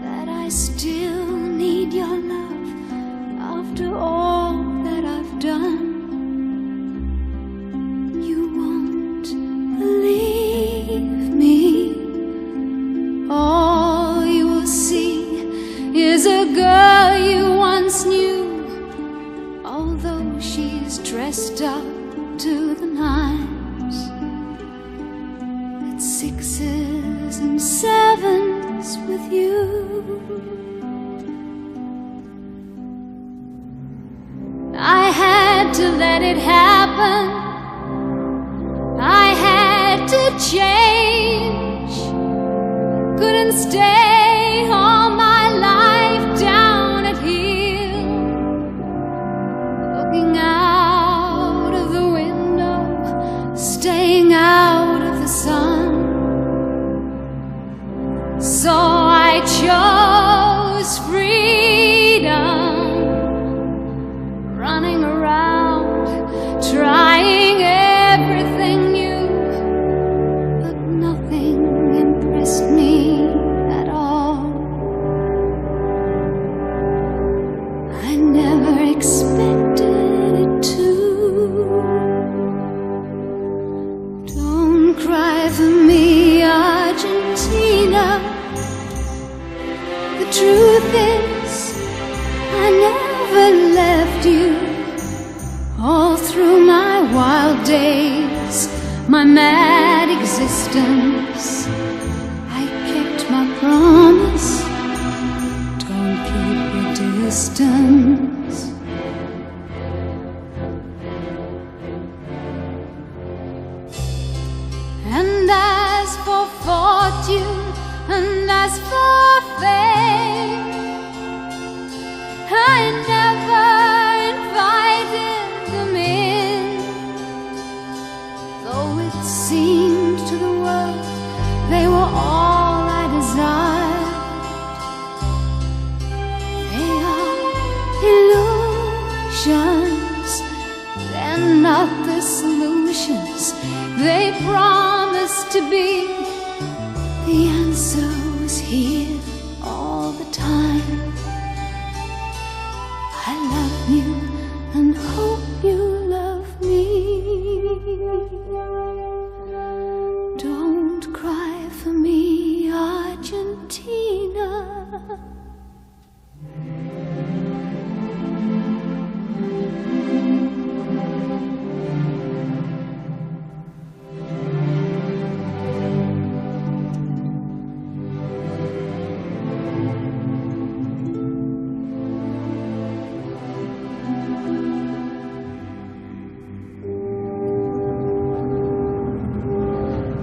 that I still need your love after all that I've done. You won't believe me. All you will see is a girl you once knew, although she's dressed up to the nines. It's 6s and 7s with you. I had to let it happen. I had to change. Couldn't stay all my life down at heel, looking out of the window, staying out of the sun. So I chose freedom, running around, trying everything new, but nothing impressed me at all. I never expected it to. Don't cry for me, Argentina. The truth is, I never left you. All through my wild days, my mad existence, I kept my promise. Don't keep your distance. And as for fortune, and as for fame, I never invited them in, though it seemed to the world they were all I desired. They are illusions, they're not the solutions they promise to be. The answer was here all the time. I love you and hope you love me. Don't cry for me, Argentina.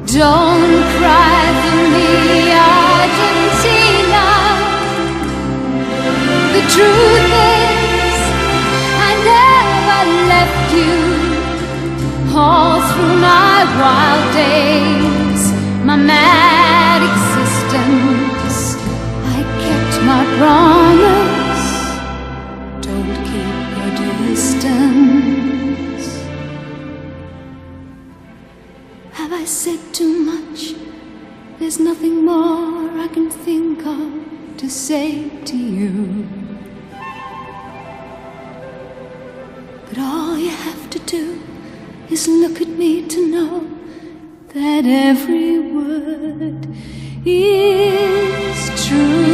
Don't cry for me, Argentina. The truth is, I never left you. All through my wild days, my mad existence, I kept my promise. Don't keep your distance. Have I said too much? There's nothing more I can think of to say to you. But all you have to do is look at me to know that every word is true.